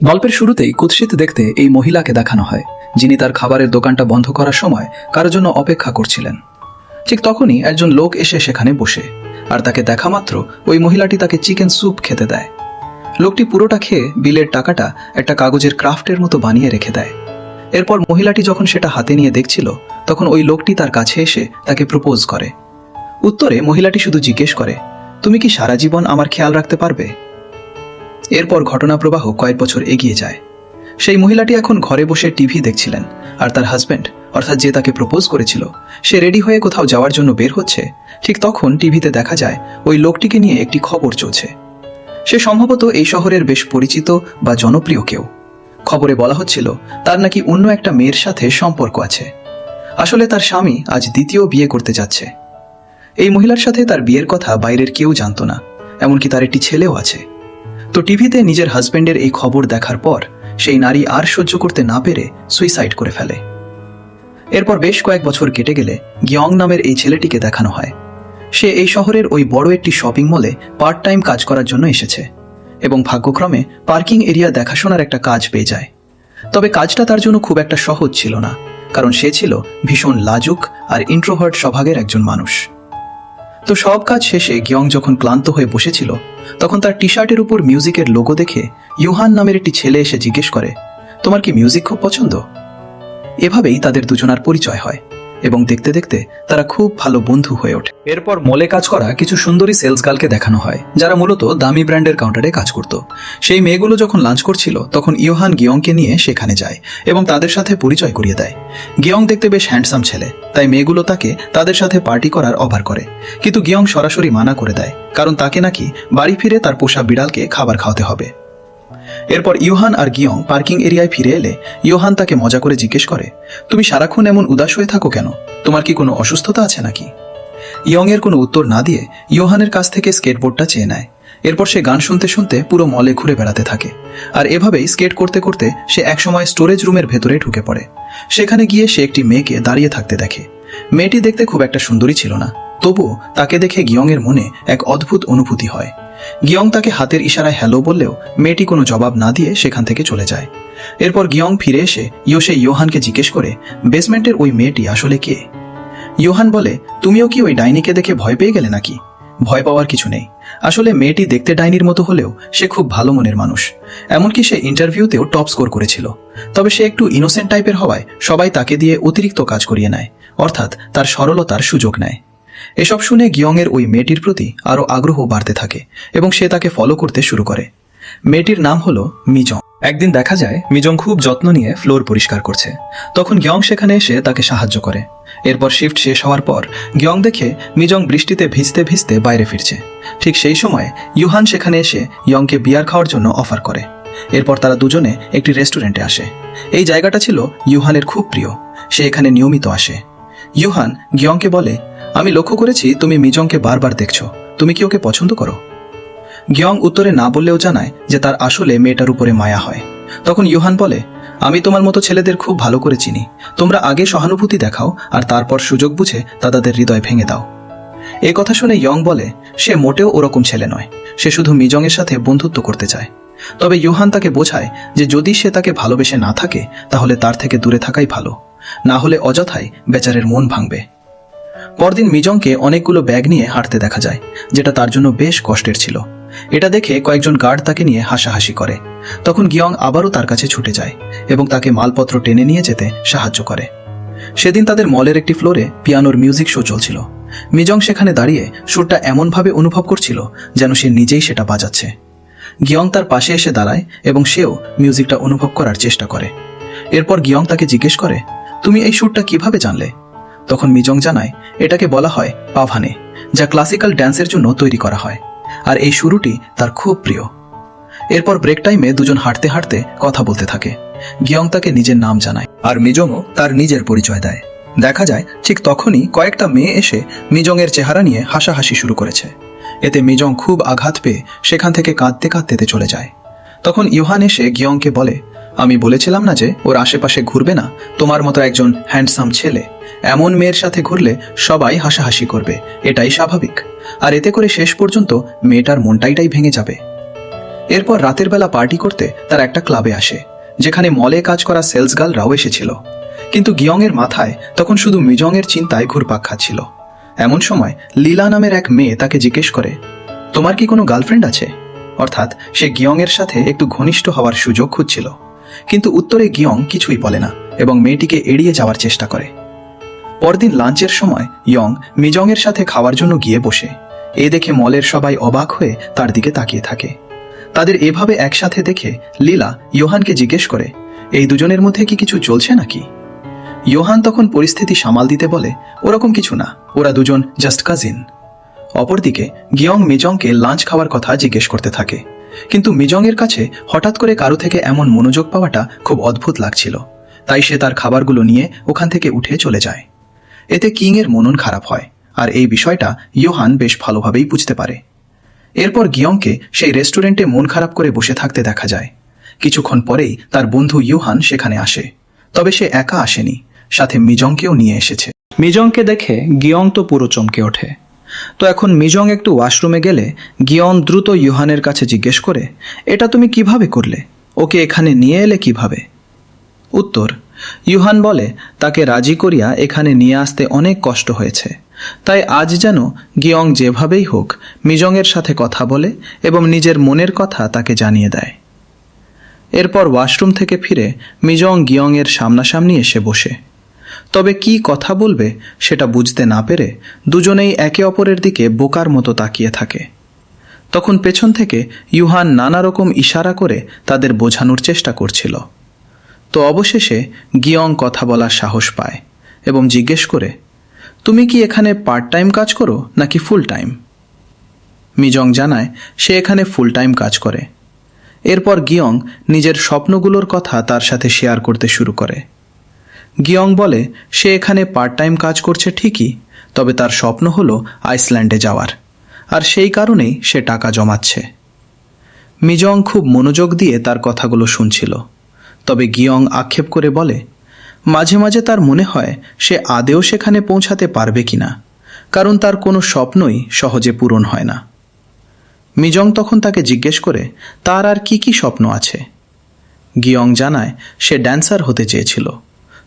গল্পের শুরুতেই কুৎসিত দেখতে এই মহিলাকে দেখানো হয়, যিনি তার খাবারের দোকানটা বন্ধ করার সময় কারোর জন্য অপেক্ষা করছিলেন। ঠিক তখনই একজন লোক এসে সেখানে বসে, আর তাকে দেখা মাত্র ওই মহিলাটি তাকে চিকেন স্যুপ খেতে দেয়। লোকটি পুরোটা খেয়ে বিলের টাকাটা একটা কাগজের ক্রাফটের মতো বানিয়ে রেখে দেয়। এরপর মহিলাটি যখন সেটা হাতে নিয়ে দেখছিল, তখন ওই লোকটি তার কাছে এসে তাকে প্রপোজ করে। উত্তরে মহিলাটি শুধু জিজ্ঞেস করে, তুমি কি সারা জীবন আমার খেয়াল রাখতে পারবে? এরপর ঘটনা প্রবাহ কয়েক বছর এগিয়ে যায়। সেই মহিলাটি এখন ঘরে বসে টিভি দেখছিলেন, আর তার হাজব্যান্ড অর্থাৎ যে তাকে প্রপোজ করেছিল সে রেডি হয়ে কোথাও যাওয়ার জন্য বের হচ্ছে। ঠিক তখন টিভিতে দেখা যায় ওই লোকটিকে নিয়ে একটি খবর চলছে। সে সম্ভবত এই শহরের বেশ পরিচিত বা জনপ্রিয় কেউ। খবরে বলা হচ্ছিল তার নাকি অন্য একটা মেয়ের সাথে সম্পর্ক আছে। আসলে তার স্বামী আজ দ্বিতীয় বিয়ে করতে যাচ্ছে। এই মহিলার সাথে তার বিয়ের কথা বাইরের কেউ জানতো না, এমনকি তার একটি ছেলেও আছে। তো টিভিতে নিজের হাজব্যান্ডের এই খবর দেখার পর সেই নারী আর সহ্য করতে না পেরে সুইসাইড করে ফেলে। এরপর বেশ কয়েক বছর কেটে গেলে গিয়ং নামের এই ছেলেটিকে দেখানো হয়। সে এই শহরের ওই বড় একটি শপিং মলে পার্ট টাইম কাজ করার জন্য এসেছে এবং ভাগ্যক্রমে পার্কিং এরিয়া দেখাশোনার একটা কাজ পেয়ে যায়। তবে কাজটা তার জন্য খুব একটা সহজ ছিল না, কারণ সে ছিল ভীষণ লাজুক আর ইন্ট্রোভার্ট স্বভাবের একজন মানুষ। তো সব কাজ শেষে গিয়ং যখন ক্লান্ত হয়ে বসেছিল, তখন তার টি শার্টের উপর মিউজিকের লোগো দেখে ইউহান নামের একটি ছেলে এসে জিজ্ঞেস করে, তোমার কি মিউজিক খুব পছন্দ? এভাবেই তাদের দুজনার পরিচয় হয় এবং দেখতে দেখতে তারা খুব ভালো বন্ধু হয়ে ওঠে। এরপর মলে কাজ করা কিছু সুন্দরী সেলস গার্লকে দেখানো হয়, যারা মূলত দামি ব্র্যান্ডের কাউন্টারে কাজ করত। সেই মেয়েগুলো যখন লাঞ্চ করছিল, তখন ইউহান গিয়ংকে নিয়ে সেখানে যায় এবং তাদের সাথে পরিচয় করিয়ে দেয়। গিয়ং দেখতে বেশ হ্যান্ডসাম ছেলে, তাই মেয়েগুলো তাকে তাদের সাথে পার্টি করার অফার করে, কিন্তু গিয়ং সরাসরি মানা করে দেয়, কারণ তাকে নাকি বাড়ি ফিরে তার পোষা বিড়ালকে খাবার খাওয়াতে হবে। এরপর ইউহান আর গিয়ং পার্কিং এরিয়ায় ফিরে এলে ইউহান তাকে মজা করে জিজ্ঞেস করে, তুমি সারাক্ষণ এমন উদাস হয়ে থাকো কেন? তোমার কি কোনো অসুস্থতা আছে নাকি? ইয়ং এর কোনো উত্তর না দিয়ে ইউহানের কাছ থেকে স্কেটবোর্ডটা চেয়ে নেয়। এরপর সে গান শুনতে শুনতে পুরো মলে ঘুরে বেড়াতে থাকে, আর এভাবেই স্কেট করতে করতে সে একসময় স্টোরেজ রুমের ভেতরে ঢুকে পড়ে। সেখানে গিয়ে সে একটি মেয়েকে দাঁড়িয়ে থাকতে দেখে। মেয়েটি দেখতে খুব একটা সুন্দরী ছিল না, তবুও তাকে দেখে গিয়ং এর মনে এক অদ্ভুত অনুভূতি হয়। গিয়ং তাকে হাতের ইশারায় হ্যালো বললেও মেয়েটি কোনো জবাব না দিয়ে সেখান থেকে চলে যায়। এরপর গিয়ং ফিরে এসে ইউহানকে জিজ্ঞেস করে, বেসমেন্টের ওই মেয়েটি আসলে কে? ইউহান বলে, তুমিও কি ওই ডাইনিকে দেখে ভয় পেয়ে গেলে নাকি? ভয় পাওয়ার কিছু নেই। আসলে মেয়েটি দেখতে ডাইনির মতো হলেও সে খুব ভালো মনের মানুষ। এমনকি সে ইন্টারভিউতেও টপ স্কোর করেছিল। তবে সে একটু ইনোসেন্ট টাইপের হওয়ায় সবাই তাকে দিয়ে অতিরিক্ত কাজ করিয়ে নেয়, অর্থাৎ তার সরলতার সুযোগ নেয়। এসব শুনে গিয়ং এর ওই মেয়েটির প্রতি আরো আগ্রহ বাড়তে থাকে এবং সে তাকে ফলো করতে শুরু করে। মেয়েটির নাম হলো মিজং। একদিন দেখা যায় মিজং খুব যত্ন নিয়ে ফ্লোর পরিষ্কার করছে। তখন গিয়ং সেখানে এসে তাকে সাহায্য করে। এরপর শিফট শেষ হওয়ার পর গিয়ং দেখে মিজং বৃষ্টিতে ভিজতে ভিজতে বাইরে ফিরছে। ঠিক সেই সময় ইউহান সেখানে এসে ইয়ংকে বিয়ার খাওয়ার জন্য অফার করে। এরপর তারা দুজনে একটি রেস্টুরেন্টে আসে। এই জায়গাটা ছিল ইউহানের খুব প্রিয়, সে এখানে নিয়মিত আসে। ইউহান গিয়ংকে বলে, আমি লক্ষ্য করেছি তুমি মিজংকে বারবার দেখছো, তুমি কি ওকে পছন্দ করো? গিয়ং উত্তরে না বললেও জানায় যে তার আসলে মেয়েটার উপরে মায়া হয়। তখন ইউহান বলে, আমি তোমার মতো ছেলেদের খুব ভালো করে চিনি, তোমরা আগে সহানুভূতি দেখাও আর তারপর সুযোগ বুঝে তাদের হৃদয় ভেঙে দাও। এই কথা শুনে ইয়ং বলে, সে মোটেও ওরকম ছেলে নয়, সে শুধু মিজংয়ের সাথে বন্ধুত্ব করতে চায়। তবে ইউহান তাকে বোঝায় যে যদি সে তাকে ভালোবেসে না থাকে তাহলে তার থেকে দূরে থাকাই ভালো, না হলে অযথাই বেচারের মন ভাঙবে। পরদিন মিজংকে অনেকগুলো ব্যাগ নিয়ে হাঁটতে দেখা যায়, যেটা তার জন্য বেশ কষ্টের ছিল। এটা দেখে কয়েকজন গার্ড তাকে নিয়ে হাসাহাসি করে। তখন গিয়ং আবারও তার কাছে ছুটে যায় এবং তাকে মালপত্র টেনে নিয়ে যেতে সাহায্য করে। সেদিন তাদের মলের একটি ফ্লোরে পিয়ানোর মিউজিক শো চলছিল। মিজং সেখানে দাঁড়িয়ে সুরটা এমনভাবে অনুভব করছিল যেন সে নিজেই সেটা বাজাচ্ছে। গিয়ং তার পাশে এসে দাঁড়ায় এবং সেও মিউজিকটা অনুভব করার চেষ্টা করে। এরপর গিয়ং তাকে জিজ্ঞেস করে, তুমি এই সুরটা কিভাবে জানলে? তখন মিজং জানায়, এটাকে বলা হয় পাভানে, যা ক্লাসিক্যাল ড্যান্সের জন্য তৈরি করা হয়, আর এই শুরুটি তার খুব প্রিয়। এরপর ব্রেক টাইমে দুজন হাঁটতে হাঁটতে কথা বলতে থাকে। গিয়ং তাকে নিজের নাম জানায় আর মিজংও তার নিজের পরিচয় দেয়। দেখা যায় ঠিক তখনই কয়েকটা মেয়ে এসে মিজং এর চেহারা নিয়ে হাসাহাসি শুরু করেছে। এতে মিজং খুব আঘাত পেয়ে সেখান থেকে কাঁদতে কাঁদতে চলে যায়। তখন ইউহান এসে গিয়ংকে বলে, আমি বলেছিলাম না যে ওর আশেপাশে ঘুরবে না? তোমার মতো একজন হ্যান্ডসাম ছেলে এমন মেয়ের সাথে ঘুরলে সবাই হাসাহাসি করবে, এটাই স্বাভাবিক। আর এতে করে শেষ পর্যন্ত মেয়েটার মনটাই ভেঙে যাবে। এরপর রাতের বেলা পার্টি করতে তার একটা ক্লাবে আসে, যেখানে মলে কাজ করা সেলস গার্লরাও এসেছিল। কিন্তু গিয়ংয়ের মাথায় তখন শুধু মিজংয়ের চিন্তায় ঘুরপাক খাচ্ছিল। এমন সময় লীলা নামের এক মেয়ে তাকে জিজ্ঞেস করে, তোমার কি কোনো গার্লফ্রেন্ড আছে? অর্থাৎ সে গিয়ংয়ের সাথে একটু ঘনিষ্ঠ হওয়ার সুযোগ খুঁজছিল। কিন্তু উত্তরে গিয়ং কিছুই বলে না এবং মেয়েটিকে এড়িয়ে যাওয়ার চেষ্টা করে। পরদিন লাঞ্চের সময় ইয়ং মিজংয়ের সাথে খাওয়ার জন্য গিয়ে বসে। এ দেখে মলের সবাই অবাক হয়ে তার দিকে তাকিয়ে থাকে। তাদের এভাবে একসাথে দেখে লীলা ইয়োহানকে জিজ্ঞেস করে, এই দুজনের মধ্যে কি কিছু চলছে নাকি? ইয়োহান তখন পরিস্থিতি সামাল দিতে বলে, ওরকম কিছু না, ওরা দুজন জাস্ট কাজিন। অপরদিকে গিয়ং মিজংকে লাঞ্চ খাওয়ার কথা জিজ্ঞেস করতে থাকে, কিন্তু মিজংয়ের কাছে হঠাৎ করে কারো থেকে এমন মনোযোগ পাওয়াটা খুব অদ্ভুত লাগছিল। তাই সে তার খাবারগুলো নিয়ে ওখান থেকে উঠে চলে যায়। এতে কিংয়ের মনন খারাপ হয়, আর এই বিষয়টা ইয়োহান বেশ ভালোভাবেই বুঝতে পারে। এরপর গিয়ংকে সেই রেস্টুরেন্টে মন খারাপ করে বসে থাকতে দেখা যায়। কিছুক্ষণ পরেই তার বন্ধু ইয়োহান সেখানে আসে। তবে সে একা আসেনি, সাথে মিজংকেও নিয়ে এসেছে। মিজংকে দেখে গিয়ং তো পুরো চমকে ওঠে। তো এখন মিজং একটু ওয়াশরুমে গেলে গিয়ং দ্রুত ইয়োহানের কাছে জিজ্ঞেস করে, এটা তুমি কিভাবে করলে? ওকে এখানে নিয়ে এলে কিভাবে? উত্তর, ইয়োহান বলে, তাকে রাজি করিয়া এখানে নিয়ে আসতে অনেক কষ্ট হয়েছে। তাই আজ যেন গিয়ং যেভাবেই হোক মিজংয়ের সাথে কথা বলে এবং নিজের মনের কথা তাকে জানিয়ে দেয়। এরপর ওয়াশরুম থেকে ফিরে মিজং গিয়ংয়ের সামনাসামনি এসে বসে। তবে কি কথা বলবে সেটা বুঝতে না পেরে দুজনেই একে অপরের দিকে বোকার মতো তাকিয়ে থাকে। তখন পেছন থেকে ইয়োহান নানা রকম ইশারা করে তাদের বোঝানোর চেষ্টা করছিল। তো অবশেষে গিয়ং কথা বলার সাহস পায় এবং জিজ্ঞেস করে, তুমি কি এখানে পার্ট টাইম কাজ করো নাকি ফুল টাইম? মিজং জানায় সে এখানে ফুল টাইম কাজ করে। এরপর গিয়ং নিজের স্বপ্নগুলোর কথা তার সাথে শেয়ার করতে শুরু করে। গিয়ং বলে সে এখানে পার্ট টাইম কাজ করছে ঠিকই, তবে তার স্বপ্ন হলো আইসল্যান্ডে যাওয়ার, আর সেই কারণেই সে টাকা জমাচ্ছে। মিজং খুব মনোযোগ দিয়ে তার কথাগুলো শুনছিল। তবে গিয়ং আক্ষেপ করে বলে, মাঝে মাঝে তার মনে হয় সে আদেও সেখানে পৌঁছাতে পারবে কিনা, কারণ তার কোনো স্বপ্নই সহজে পূরণ হয় না। মিজং তখন তাকে জিজ্ঞেস করে তার আর কি কি স্বপ্ন আছে। গিয়ং জানায় সে ড্যান্সার হতে চেয়েছিল,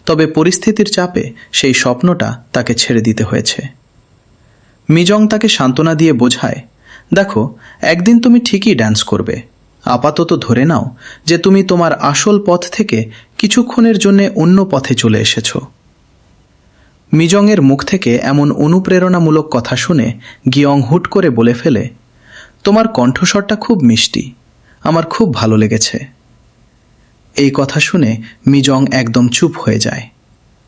তবে পরিস্থিতির চাপে সেই স্বপ্নটা তাকে ছেড়ে দিতে হয়েছে। মিজং তাকে সান্ত্বনা দিয়ে বোঝায়, দেখো, একদিন তুমি ঠিকই ড্যান্স করবে। আপাতত ধরে নাও যে তুমি তোমার আসল পথ থেকে কিছুক্ষণের জন্য অন্য পথে চলে এসেছ। মিজংয়ের মুখ থেকে এমন অনুপ্রেরণামূলক কথা শুনে গিয়ং হুট করে বলে ফেলে, তোমার কণ্ঠস্বরটা খুব মিষ্টি, আমার খুব ভালো লেগেছে। এই কথা শুনে মিজং একদম চুপ হয়ে যায়।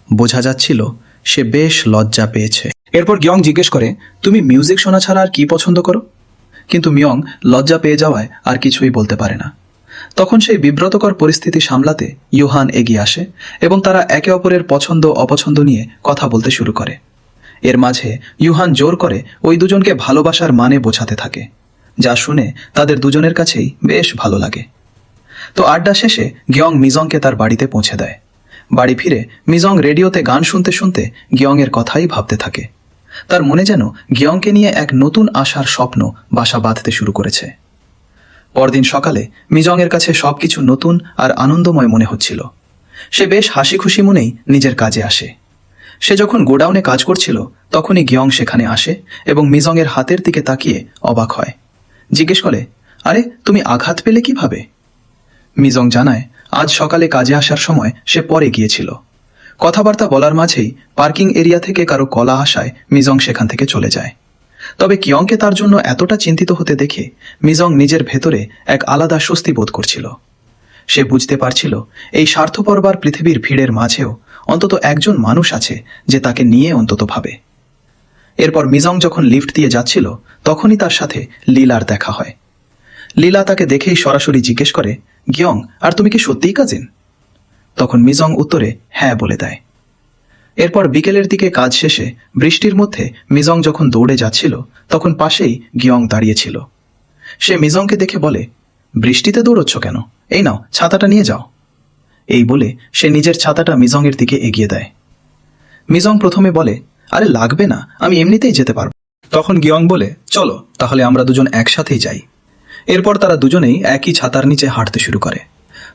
বোঝা যাচ্ছিল সে বেশ লজ্জা পেয়েছে। এরপর গিয়ং জিজ্ঞেস করে, তুমি মিউজিক শোনা ছাড়া আর কি পছন্দ করো? কিন্তু মিয়ং লজ্জা পেয়ে যাওয়ায় আর কিছুই বলতে পারে না। তখন সেই বিব্রতকর পরিস্থিতি সামলাতে ইয়োহান এগিয়ে আসে এবং তারা একে অপরের পছন্দ অপছন্দ নিয়ে কথা বলতে শুরু করে। এর মাঝে ইয়োহান জোর করে ওই দুজনকে ভালোবাসার মানে বোঝাতে থাকে, যা শুনে তাদের দুজনের কাছেই বেশ ভালো লাগে। তো আড্ডা শেষে গিয়ং মিজংকে তার বাড়িতে পৌঁছে দেয়। বাড়ি ফিরে মিজং রেডিওতে গান শুনতে শুনতে গিয়ংয়ের কথাই ভাবতে থাকে। তার মনে যেন গিয়ংকে নিয়ে এক নতুন আশার স্বপ্ন বাসা বাঁধতে শুরু করেছে। পরদিন সকালে মিজংয়ের কাছে সবকিছু নতুন আর আনন্দময় মনে হচ্ছিল। সে বেশ হাসি খুশি মনেই নিজের কাজে আসে। সে যখন গোডাউনে কাজ করছিল তখনই গিয়ং সেখানে আসে এবং মিজংয়ের হাতের দিকে তাকিয়ে অবাক হয়। জিজ্ঞেস করে, আরে তুমি আঘাত পেলে কিভাবে? মিজং জানায় আজ সকালে কাজে আসার সময় সে পরে গিয়েছিল। কথাবার্তা বলার মাঝেই পার্কিং এরিয়া থেকে কারো কলা আসায় মিজং সেখান থেকে চলে যায়। তবে কিয়ংকে তার জন্য এতটা চিন্তিত হতে দেখে মিজং নিজের ভেতরে এক আলাদা স্বস্তি বোধ করছিল। সে বুঝতে পারছিল এই স্বার্থপরবার পৃথিবীর ভিড়ের মাঝেও অন্তত একজন মানুষ আছে যে তাকে নিয়ে অন্তত ভাবে। এরপর মিজং যখন লিফট দিয়ে যাচ্ছিল তখনই তার সাথে লীলার দেখা হয়। লীলা তাকে দেখেই সরাসরি জিজ্ঞেস করে, গিয়ং, আর তুমি কি সত্যিই কাজিন? তখন মিজং উত্তরে হ্যাঁ বলে দেয়। এরপর বিকেলের দিকে কাজ শেষে বৃষ্টির মধ্যে মিজং যখন দৌড়ে যাচ্ছিল তখন পাশেই গিয়ং দাঁড়িয়েছিল। সে মিজংকে দেখে বলে, বৃষ্টিতে দৌড়চ্ছ কেন? এই নাও, ছাতাটা নিয়ে যাও। এই বলে সে নিজের ছাতাটা মিজংয়ের দিকে এগিয়ে দেয়। মিজং প্রথমে বলে, আরে লাগবে না, আমি এমনিতেই যেতে পারবো। তখন গিয়ং বলে, চলো তাহলে আমরা দুজন একসাথেই যাই। এরপর তারা দুজনেই একই ছাতার নিচে হাঁটতে শুরু করে।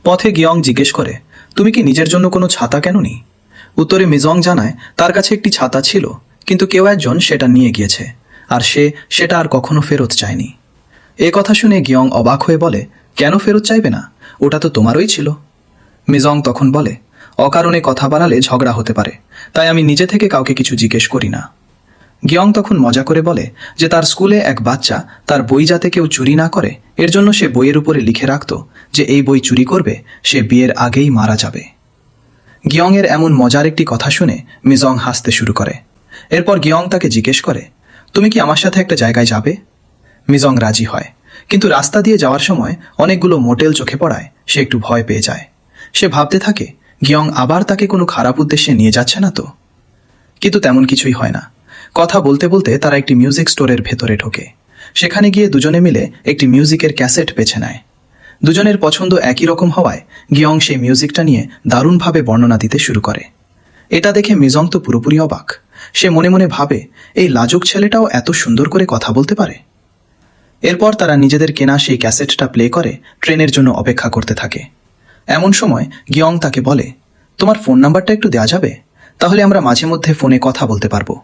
পথে গিয়ং জিজ্ঞেস করে, তুমি কি নিজের জন্য কোনো ছাতা কেননি? উত্তরে মিজং জানায় তার কাছে একটি ছাতা ছিল, কিন্তু কেউ একজন সেটা নিয়ে গিয়েছে, আর সে সেটা আর কখনো ফেরত চায়নি। এ কথা শুনে গিয়ং অবাক হয়ে বলে, কেন ফেরত চাইবে না? ওটা তো তোমারই ছিল। মিজং তখন বলে, অকারণে কথা বাড়ালে ঝগড়া হতে পারে, তাই আমি নিজে থেকে কাউকে কিছু জিজ্ঞেস করি না। গিয়ং তখন মজা করে বলে যে তার স্কুলে এক বাচ্চা তার বই যাতে কেউ চুরি না করে এর জন্য সে বইয়ের উপরে লিখে রাখত যে এই বই চুরি করবে সে বিয়ের আগেই মারা যাবে। গিয়ং এর এমন মজার একটি কথা শুনে মিজং হাসতে শুরু করে। এরপর গিয়ং তাকে জিজ্ঞেস করে, তুমি কি আমার সাথে একটা জায়গায় যাবে? মিজং রাজি হয়, কিন্তু রাস্তা দিয়ে যাওয়ার সময় অনেকগুলো মোটেল চোখে পড়ায় সে একটু ভয় পেয়ে যায়। সে ভাবতে থাকে গিয়ং আবার তাকে কোনো খারাপ উদ্দেশ্যে নিয়ে যাচ্ছে না তো। কিন্তু তেমন কিছুই হয় না। কথা বলতে বলতে তারা একটি মিউজিক স্টোরের ভেতরে ঢোকে। সেখানে গিয়ে দুজনে মিলে একটি মিউজিকের ক্যাসেট বেছে নেয়। দুজনের পছন্দ একই রকম হওয়ায় গিয়ং সেই মিউজিকটা নিয়ে দারুণভাবে বর্ণনা দিতে শুরু করে। এটা দেখে মিজং তো পুরোপুরি অবাক। সে মনে মনে ভাবে, এই লাজুক ছেলেটাও এত সুন্দর করে কথা বলতে পারে। এরপর তারা নিজেদের কেনা সেই ক্যাসেটটা প্লে করে ট্রেনের জন্য অপেক্ষা করতে থাকে। এমন সময় গিয়ং তাকে বলে, তোমার ফোন নাম্বারটা একটু দেওয়া যাবে? তাহলে আমরা মাঝে মধ্যে ফোনে কথা বলতে পারবো।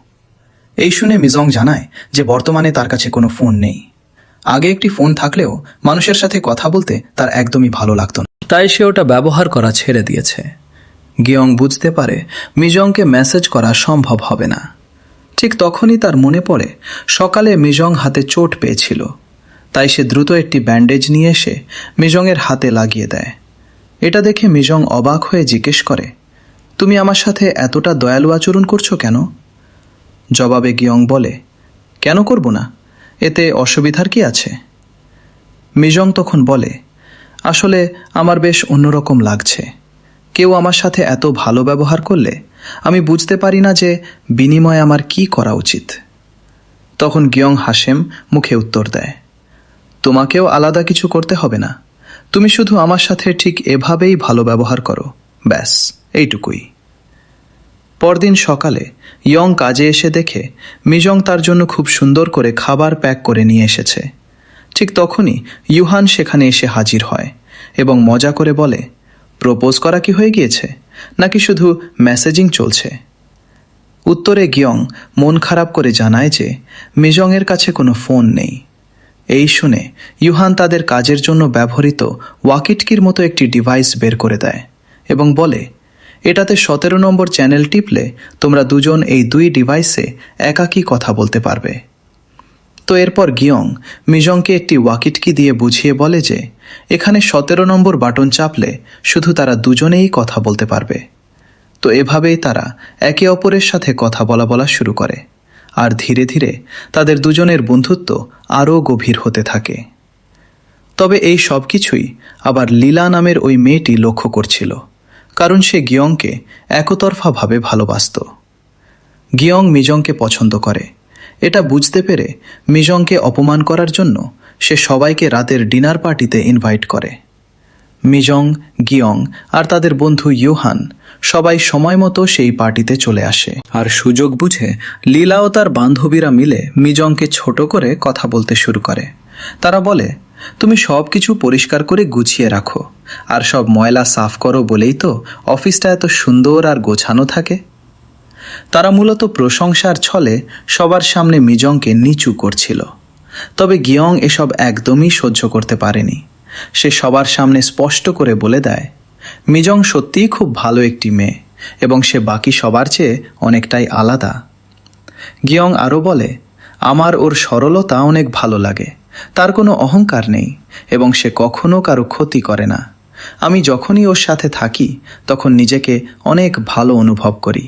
এই শুনে মিজং জানায় যে বর্তমানে তার কাছে কোনো ফোন নেই। আগে একটি ফোন থাকলেও মানুষের সাথে কথা বলতে তার একদমই ভালো লাগতো না, তাই সে ওটা ব্যবহার করা ছেড়ে দিয়েছে। গিয়ং বুঝতে পারে মিজংকে মেসেজ করা সম্ভব হবে না। ঠিক তখনই তার মনে পড়ে সকালে মিজং হাতে চোট পেয়েছিল, তাই সে দ্রুত একটি ব্যান্ডেজ নিয়ে এসে মিজংয়ের হাতে লাগিয়ে দেয়। এটা দেখে মিজং অবাক হয়ে জিজ্ঞেস করে, তুমি আমার সাথে এতটা দয়ালু আচরণ করছো কেন? জবাবে গিয়ং বলে, কেন করব না, এতে অসুবিধার কি আছে? মিজং তখন বলে, আসলে আমার বেশ অন্যরকম লাগছে। কেউ আমার সাথে এত ভালো ব্যবহার করলে আমি বুঝতে পারি না যে বিনিময়ে আমার কি করা উচিত। তখন গিয়ং হাসেম মুখে উত্তর দেয়, তোমাকেও আলাদা কিছু করতে হবে না, তুমি শুধু আমার সাথে ঠিক এভাবেই ভালো ব্যবহার করো, ব্যাস এইটুকুই। পরদিন সকালে ইয়ং কাজে এসে দেখে মিজং তার জন্য খুব সুন্দর করে খাবার প্যাক করে নিয়ে এসেছে। ঠিক তখনই ইউহান সেখানে এসে হাজির হয় এবং মজা করে বলে, প্রপোজ করা কি হয়ে গিয়েছে, নাকি শুধু মেসেজিং চলছে? উত্তরে গিয়ং মন খারাপ করে জানায় যে মিজংয়ের কাছে কোনো ফোন নেই। এই শুনে ইউহান তাদের কাজের জন্য ব্যবহৃত ওয়াকিটকির মতো একটি ডিভাইস বের করে দেয় এবং বলে, এটাতে 17 নম্বর চ্যানেল টিপলে তোমরা দুজন এই দুই ডিভাইসে একাকী কথা বলতে পারবে। তো এরপর গিয়ং মিজংকে একটি ওয়াকিটকি দিয়ে বুঝিয়ে বলে যে এখানে 17 নম্বর বাটন চাপলে শুধু তারা দুজনেই কথা বলতে পারবে। তো এভাবেই তারা একে অপরের সাথে কথা বলা শুরু করে, আর ধীরে ধীরে তাদের দুজনের বন্ধুত্ব আরও গভীর হতে থাকে। তবে এই সব কিছুই আবার লীলা নামের ওই মেয়েটি লক্ষ্য করছিল, কারণ সে গিয়ংকে একতরফাভাবে ভালোবাসত। গিয়ং মিজংকে পছন্দ করে। এটা বুঝতে পেরে মিজংকে অপমান করার জন্য সে সবাইকে রাতের ডিনার পার্টিতে ইনভাইট করে। মিজং, গিয়ং আর তাদের বন্ধু ইউহান সবাই সময় মতো সেই পার্টিতে চলে আসে। আর সুযোগ বুঝে লীলা ও তার বান্ধবীরা মিলে মিজংকে ছোট করে কথা বলতে শুরু করে। তারা বলে, তুমি সব কিছু পরিষ্কার করে গুছিয়ে রাখো, আর সব ময়লা সাফ করো বলেই তো অফিসটা এত সুন্দর আর গোছানো থাকে। তারা মূলত প্রশংসার ছলে সবার সামনে মিজংকে নিচু করছিল। তবে গিয়ং এসব একদমই সহ্য করতে পারেনি। সে সবার সামনে স্পষ্ট করে বলে দেয়, মিজং সত্যিই খুব ভালো একটি মেয়ে এবং সে বাকি সবার চেয়ে অনেকটাই আলাদা। গিয়ং আরও বলে, আমার ওর সরলতা অনেক ভালো লাগে, তার কোনো অহংকার নেই এবং সে কখনো কারো ক্ষতি করে না। আমি যখনই ওর সাথে থাকি তখন নিজেকে অনেক ভালো অনুভব করি।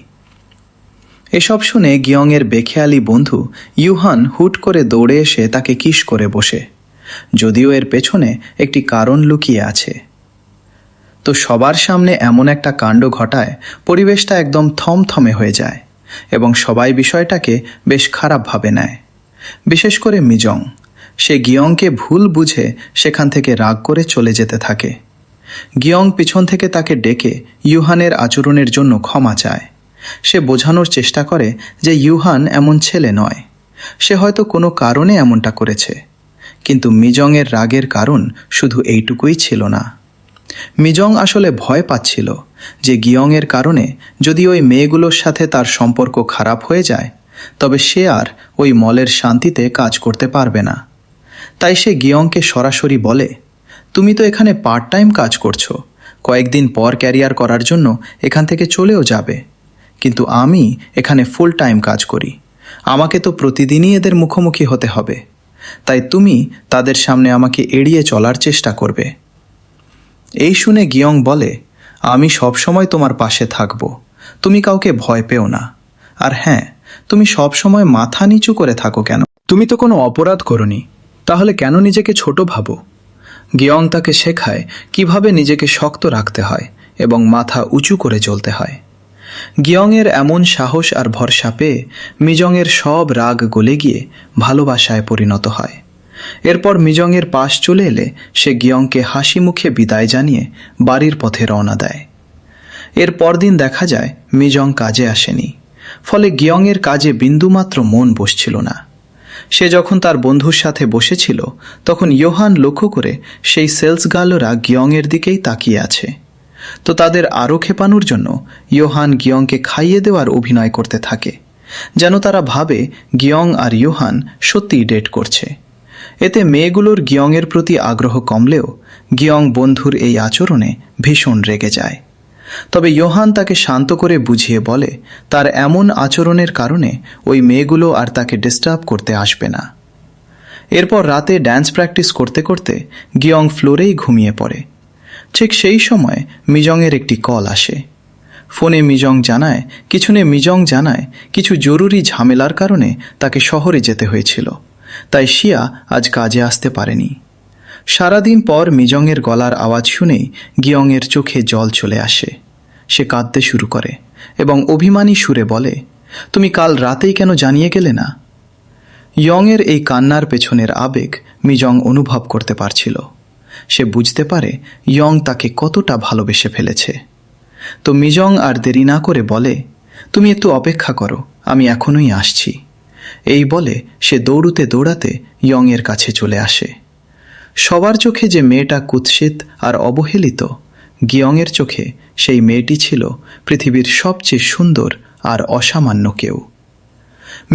এসব শুনে গিয়ংয়ের বেখেয়ালি বন্ধু ইউহান হুট করে দৌড়ে এসে তাকে কিস করে বসে, যদিও এর পেছনে একটি কারণ লুকিয়ে আছে। তো সবার সামনে এমন একটা কাণ্ড ঘটায় পরিবেশটা একদম থমথমে হয়ে যায় এবং সবাই বিষয়টাকে বেশ খারাপভাবে নেয়, বিশেষ করে মিজং। সে গিয়ংকে ভুল বুঝে সেখান থেকে রাগ করে চলে যেতে থাকে। গিয়ং পিছন থেকে তাকে ডেকে ইউহানের আচরণের জন্য ক্ষমা চায়। সে বোঝানোর চেষ্টা করে যে ইউহান এমন ছেলে নয়, সে হয়তো কোনো কারণে এমনটা করেছে, কিন্তু মিজংয়ের রাগের কারণ শুধু এইটুকুই ছিল না। মিজং আসলে ভয় পাচ্ছিল যে গিয়ংয়ের কারণে যদি ওই মেয়েগুলোর সাথে তার সম্পর্ক খারাপ হয়ে যায় তবে সে আর ওই মলের শান্তিতে কাজ করতে পারবে না। তাই সে গিয়ংকে সরাসরি বলে, তুমি তো এখানে পার্ট টাইম কাজ করছো, কয়েকদিন পর ক্যারিয়ার করার জন্য এখান থেকে চলেও যাবে, কিন্তু আমি এখানে ফুল টাইম কাজ করি, আমাকে তো প্রতিদিনই এদের মুখোমুখি হতে হবে, তাই তুমি তাদের সামনে আমাকে এড়িয়ে চলার চেষ্টা করবে। এই শুনে গিয়ং বলে, আমি সবসময় তোমার পাশে থাকব, তুমি কাউকে ভয় পেও না। আর হ্যাঁ, তুমি সবসময় মাথা নিচু করে থাকো কেন? তুমি তো কোনো অপরাধ করনি, তাহলে কেন নিজেকে ছোট ভাবো? গিয়ং তাকে শেখায় কিভাবে নিজেকে শক্ত রাখতে হয় এবং মাথা উঁচু করে চলতে হয়। গিয়ংয়ের এমন সাহস আর ভরসা পেয়ে মিজংয়ের সব রাগ গলে গিয়ে ভালোবাসায় পরিণত হয়। এরপর মিজংয়ের পাশ চলে এলে সে গিয়ংকে হাসি মুখে বিদায় জানিয়ে বাড়ির পথে রওনা দেয়। এর পরদিন দেখা যায় মিজং কাজে আসেনি, ফলে গিয়ংয়ের কাজে বিন্দুমাত্র মন বসছিল না। সে যখন তার বন্ধুর সাথে বসেছিল তখন ইয়োহান লক্ষ্য করে সেই সেলস গার্লরা গিয়ংয়ের দিকেই তাকিয়ে আছে। তো তাদের আরও খেপানোর জন্য ইয়োহান গিয়ংকে খাইয়ে দেওয়ার অভিনয় করতে থাকে, যেন তারা ভাবে গিয়ং আর ইয়োহান সত্যিই ডেট করছে। এতে মেয়েগুলোর গিয়ংয়ের প্রতি আগ্রহ কমলেও গিয়ং বন্ধুর এই আচরণে ভীষণ রেগে যায়। তবে ইয়োহান তাকে শান্ত করে বুঝিয়ে বলে তার এমন আচরণের কারণে ওই মেয়েগুলো আর তাকে ডিস্টার্ব করতে আসবে না। এরপর রাতে ড্যান্স প্র্যাকটিস করতে করতে গিয়ং ফ্লোরেই ঘুমিয়ে পড়ে। ঠিক সেই সময় মিজংয়ের একটি কল আসে। ফোনে মিজং জানায় কিছু জরুরি ঝামেলার কারণে তাকে শহরে যেতে হয়েছিল, তাই শিয়া আজ কাজে আসতে পারেনি। সারাদিন পর মিজংয়ের গলার আওয়াজ শুনেই গিয়ংয়ের চোখে জল চলে আসে। সে কাঁদতে শুরু করে এবং অভিমানী সুরে বলে, তুমি কাল রাতেই কেন জানিয়ে গেলে না? ইয়ংয়ের এই কান্নার পেছনের আবেগ মিজং অনুভব করতে পারছিল। সে বুঝতে পারে ইয়ং তাকে কতটা ভালোবেসে ফেলেছে। তো মিজং আর দেরি না করে বলে, তুমি একটু অপেক্ষা করো, আমি এখনই আসছি। এই বলে সে দৌড়তে দৌড়াতে ইয়ংয়ের কাছে চলে আসে। সবার চোখে যে মেয়েটা কুৎসিত আর অবহেলিত, গিয়ংয়ের চোখে সেই মেয়েটি ছিল পৃথিবীর সবচেয়ে সুন্দর আর অসামান্য কেউ।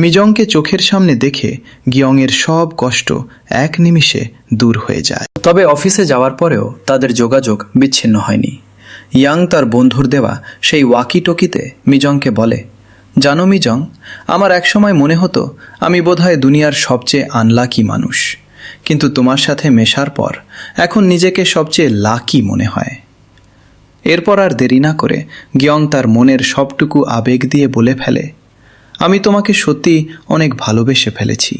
মিজংকে চোখের সামনে দেখে গিয়ংয়ের সব কষ্ট এক নিমিষে দূর হয়ে যায়। তবে অফিসে যাওয়ার পরেও তাদের যোগাযোগ বিচ্ছিন্ন হয়নি। ইয়াং তার বন্ধুর দেওয়া সেই ওয়াকি টকিতে মিজংকে বলে, জানো মিজং, আমার একসময় মনে হতো আমি বোধহয় দুনিয়ার সবচেয়ে আনলাকি মানুষ, কিন্তু তোমার সাথে মেশার পর এখন নিজেকে সবচেয়ে লাকি মনে হয়। এরপর আর দেরি না করে গিয়ং তার মনের সবটুকু আবেগ দিয়ে বলে ফেলে, আমি তোমাকে সত্যি অনেক ভালোবেসে ফেলেছি।